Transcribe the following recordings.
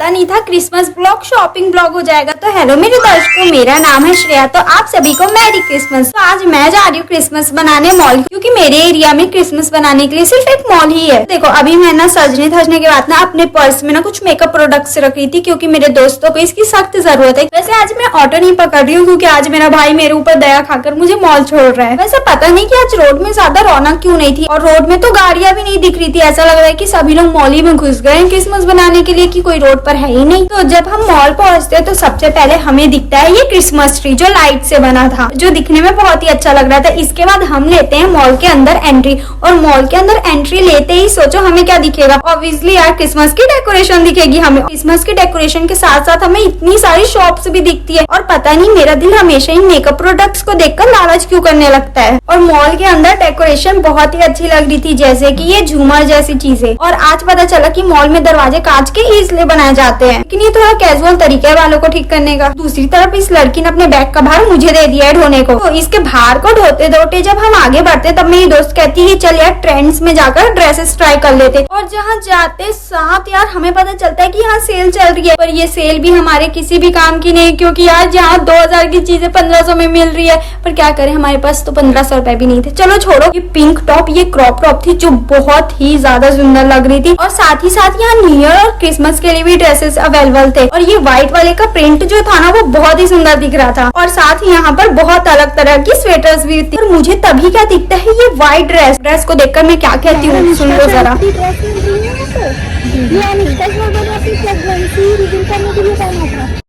पता नहीं था क्रिसमस ब्लॉग शॉपिंग ब्लॉग हो जाएगा। तो हेलो मेरे दर्शकों, मेरा नाम है श्रेया। तो आप सभी को मैरी क्रिसमस। तो आज मैं जा रही हूँ क्रिसमस बनाने मॉल, क्योंकि मेरे एरिया में क्रिसमस बनाने के लिए सिर्फ एक मॉल ही है। देखो अभी मैं ना सजने धजने के बाद ना अपने पर्स में ना कुछ मेकअप प्रोडक्ट्स रख रही थी, क्योंकि मेरे दोस्तों को इसकी सख्त जरूरत है। वैसे आज मैं ऑटो नहीं पकड़ रही हूँ, क्योंकि आज मेरा भाई मेरे ऊपर दया खाकर मुझे मॉल छोड़ रहा है। वैसे पता नहीं कि आज रोड में ज्यादा रौनक क्यों नहीं थी, और रोड में तो गाड़ियां भी नहीं दिख रही थी। ऐसा लग रहा है कि सभी लोग मॉल ही में घुस गए क्रिसमस बनाने के लिए, कि कोई रोड पर है ही नहीं। तो जब हम मॉल पहुंचते हैं तो सबसे पहले हमें दिखता है ये क्रिसमस ट्री, जो लाइट से बना था, जो दिखने में बहुत ही अच्छा लग रहा था। इसके बाद हम लेते हैं मॉल के अंदर एंट्री, और मॉल के अंदर एंट्री लेते ही सोचो हमें क्या दिखेगा। ऑब्वियसली यार क्रिसमस की डेकोरेशन दिखेगी हमें। क्रिसमस की डेकोरेशन के साथ साथ हमें इतनी सारी शॉप्स भी दिखती है, और पता नहीं मेरा दिल हमेशा ही मेकअप प्रोडक्ट्स को देखकर लालच क्यों करने लगता है। और मॉल के अंदर डेकोरेशन बहुत ही अच्छी लग रही थी, जैसे कि ये झूमर जैसी चीजें। और आज पता चला कि मॉल में दरवाजे कांच के इसलिए बनाए जाते हैं, लेकिन ये थोड़ा कैजुअल तरीका है बालों को ठीक करने का। दूसरी तरफ इस लड़की ने अपने बैग का भार मुझे दे दिया है ढोने को। तो इसके भार को ढोते ढोते जब हम आगे बढ़ते तब मेरी दोस्त कहती है चल यार ट्रेंड्स में जाकर ड्रेसेस ट्राई कर लेते। और जहाँ जाते साथ यार हमें पता चलता है कि यहाँ सेल चल रही है, पर ये सेल भी हमारे किसी भी काम की नहीं, क्योंकि यार जहाँ 2000 की चीजें 1500 में मिल रही है। पर क्या करें, हमारे पास तो 1500 रुपए भी नहीं थे। चलो छोड़ो। ये पिंक टॉप, ये क्रॉप टॉप थी जो बहुत ही ज्यादा सुंदर लग रही थी, और साथ ही साथ यहाँ न्यू ईयर और क्रिसमस के लिए भी ड्रेसेस अवेलेबल थे। और ये व्हाइट वाले का प्रिंट जो था ना वो बहुत ही सुंदर दिख रहा था, और साथ ही यहाँ पर बहुत अलग तरह की स्वेटर्स भी थी। और मुझे तभी क्या दिखता है ये व्हाइट ड्रेस को देखकर मैं क्या कहती हूँ, सुन लो जरा।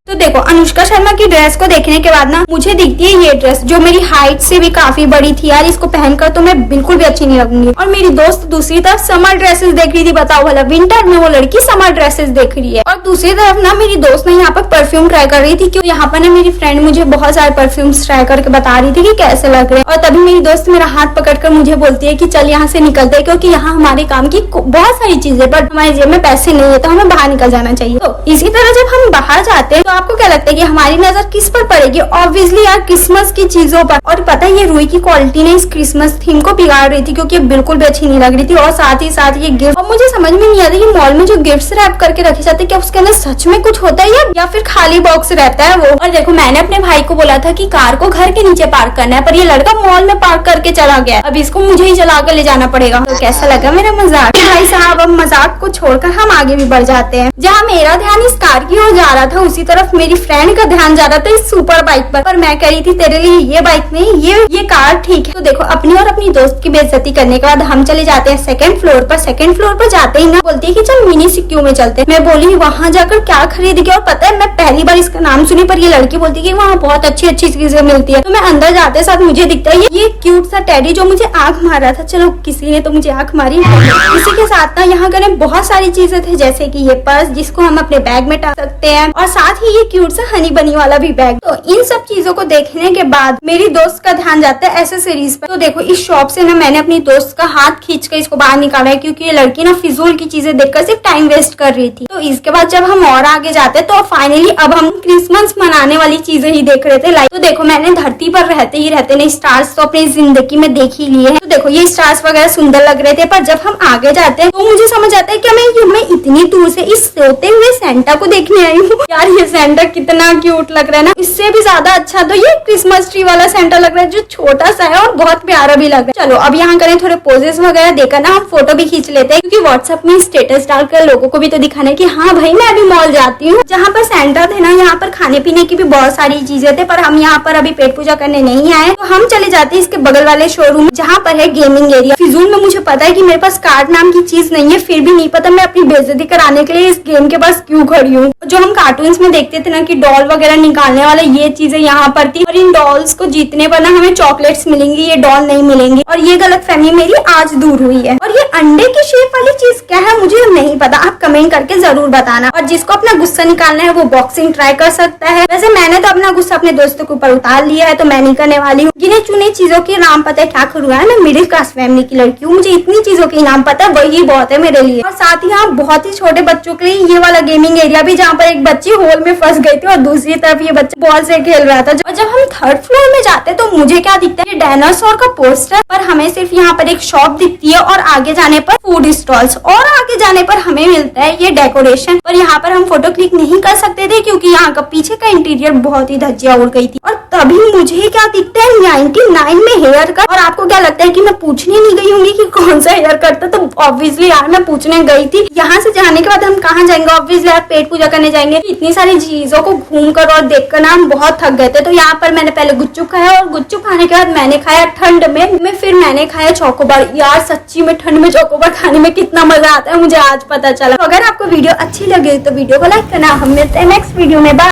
तो देखो अनुष्का शर्मा की ड्रेस को देखने के बाद ना मुझे दिखती है ये ड्रेस, जो मेरी हाइट से भी काफी बड़ी थी यार। इसको पहनकर तो मैं बिल्कुल भी अच्छी नहीं लगूंगी। और मेरी दोस्त दूसरी तरफ समर ड्रेसेस देख रही थी। बताओ भला, विंटर में वो लड़की समर ड्रेसेस देख रही है। और दूसरी तरफ ना मेरी दोस्त ने यहाँ पर परफ्यूम ट्राई कर रही थी, क्योंकि यहाँ पर ना मेरी फ्रेंड मुझे बहुत सारे परफ्यूम्स ट्राई करके बता रही थी कि कैसे लग रहे हैं। और तभी मेरी दोस्त मेरा हाथ पकड़कर मुझे बोलती है कि चल यहाँ से निकलते हैं, क्योंकि यहाँ हमारे काम की बहुत सारी चीजें, बट हमारे जेब में पैसे नहीं है, तो हमें बाहर निकल जाना चाहिए। तो इसी तरह जब हम बाहर जाते हैं तो आपको क्या लगता है कि हमारी नजर किस पर पड़ेगी? ऑब्वियसली यार क्रिसमस की चीजों पर। और पता है ये रुई की क्वालिटी ने इस क्रिसमस थीम को बिगाड़ रही थी, क्योंकि बिल्कुल भी अच्छी नहीं लग रही थी। और साथ ही साथ ये गिफ्ट, और मुझे समझ में नहीं आता कि मॉल में जो गिफ्ट्स रैप करके रखे जाते हैं क्या उसके अंदर सच में कुछ होता है या फिर खाली बॉक्स रहता है वो। और देखो मैंने अपने भाई को बोला था कि कार को घर के नीचे पार्क करना है, पर ये लड़का मॉल में पार्क करके चला गया। अब इसको मुझे ही चला कर ले जाना पड़ेगा। तो कैसा लगा मेरा मजाक भाई साहब? अब मजाक को छोड़कर हम आगे भी बढ़ जाते हैं। जहाँ मेरा ध्यान इस कार की ओर जा रहा था, उसी तरफ मेरी फ्रेंड का ध्यान जा रहा था इस सुपर बाइक पर मैं कह रही थी तेरे लिए ये बाइक नहीं, ये कार ठीक है। तो देखो अपनी और अपनी दोस्त की बेइज्जती करने के बाद हम चले जाते हैं सेकंड फ्लोर पर। सेकंड फ्लोर पर जाते ही ना बोलती है कि चल मिनी सिक्यू में चलते हैं। मैं बोली वहाँ जाकर क्या खरीद के, और पता है मैं पहली बार इसका नाम सुनी, पर ये लड़की बोलती है कि वहाँ बहुत अच्छी अच्छी चीजें मिलती है। तो मैं अंदर जाते साथ मुझे दिखता है ये क्यूट सा टेडी जो मुझे आंख मार रहा था। चलो किसी ने तो मुझे आंख मारी। इसी के साथ ना यहाँ करें बहुत सारी चीजें थे, जैसे कि ये पर्स जिसको हम अपने बैग में टांग सकते हैं, और साथ ही ये क्यूट सा हनी बनी वाला भी बैग। तो इन सब चीजों को देखने के बाद मेरी दोस्त का ध्यान जाता है एसेसरीज पर। तो देखो इस शॉप से ना मैंने अपनी दोस्त का हाथ खींचकर इसको बाहर निकाला है, क्योंकि ये लड़की ना फिजूल की चीजें देखकर सिर्फ टाइम वेस्ट कर रही थी। तो इसके बाद जब हम और आगे जाते तो फाइनली अब हम क्रिसमस मनाने वाली चीजें ही देख रहे थे। लाइक तो देखो मैंने धरती पर रहते नहीं स्टार्स तो अपनी जिंदगी में देख ही लिए हैं। तो देखो ये स्टार्स वगैरह सुंदर लग रहे थे, पर जब हम आगे जाते हैं तो मुझे समझ आता है कि मैं इतनी दूर से इस सोते हुए सेंटा को देखने आई हूँ। यार ये सेंटा कितना क्यूट लग रहा है ना। इससे भी ज्यादा अच्छा तो ये क्रिसमस ट्री वाला सेंटा लग रहा है, जो छोटा सा है और बहुत प्यारा भी लग रहा है। चलो अब यहाँ करें थोड़े पोजेस वगैरह देकर ना हम फोटो भी खींच लेते हैं, क्योंकि व्हाट्सएप में स्टेटस डालकर लोगों को भी तो दिखाना है कि हाँ भाई मैं अभी मॉल जाती हूँ। जहाँ पर सेंटा थे ना यहाँ पर खाने पीने की भी बहुत सारी चीजें थे, पर हम यहाँ पर अभी पेट पूजा करने नहीं आए। तो हम चले जाते हैं इसके बगल वाले शोरूम जहाँ पर है गेमिंग एरिया। फिजूल में मुझे पता है कि मेरे पास कार्ड नाम की चीज नहीं है, फिर भी नहीं पता मैं अपनी बेइज्जती कराने के लिए इस गेम के पास क्यों खड़ी हूँ। जो हम कार्टून्स में देखते थे ना कि डॉल वगैरह निकालने वाला, ये चीजें यहाँ पर थी। और इन डॉल्स को जीतने पर ना हमें चॉकलेट्स मिलेंगी, ये डॉल नहीं मिलेंगी। और ये गलतफहमी मेरी आज दूर हुई है। और ये अंडे की शेप वाली चीज क्या है मुझे नहीं पता, आप कमेंट करके जरूर बताना। और जिसको अपना गुस्सा निकालना है वो बॉक्सिंग ट्राई कर सकता है। वैसे मैंने तो अपना गुस्सा अपने दोस्तों के ऊपर उतार लिया है, तो मैं नहीं करने वाली हूँ। गिने चुने चीजों के नाम पता है क्या करूँगा, मैं मिडिल क्लास फैमिली की लड़की हूँ, मुझे इतनी चीजों के नाम पता है, वही बहुत है मेरे लिए। और साथ ही यहाँ बहुत ही छोटे बच्चों के लिए ये वाला गेमिंग एरिया भी, जहाँ पर एक बच्ची होल में फंस गई थी और दूसरी तरफ ये बच्चा बॉल से खेल रहा था। और जब हम हम थर्ड फ्लोर में जाते हैं तो मुझे क्या दिखता है, डायनासोर का पोस्टर, पर हमें सिर्फ यहाँ पर एक शॉप दिखती है और आगे जाने पर फूड स्टॉल्स, और आगे जाने पर हमें मिलता है ये डेकोरेशन। पर यहाँ पर हम फोटो क्लिक नहीं कर सकते थे क्योंकि यहाँ का पीछे का इंटीरियर बहुत ही धज्जिया उड़ गई थी। और तभी मुझे क्या दिखता है 99 में हेयर कट। और आपको क्या लगता है कि मैं पूछने नहीं गई होंगी कि कौन सा हेयर कट था? तो ऑब्वियसली यार मैं पूछने गई थी। यहाँ से जाने के बाद हम कहाँ जाएंगे? ऑब्वियसली यार पेट पूजा करने जाएंगे। इतनी सारी चीजों को घूम कर और देख कर ना हम बहुत थक गए थे। तो यहाँ पर मैंने पहले गुपचुप खाया और गुपचुप खाने के बाद मैंने खाया ठंड में फिर मैंने खाया चोकोबार। यार सच्ची में ठंड में चोकोबार खाने में कितना मजा आता है मुझे आज पता चला। तो अगर आपको वीडियो अच्छी लगे तो वीडियो को लाइक करना। हम मिलते हैं नेक्स्ट वीडियो में। बाय।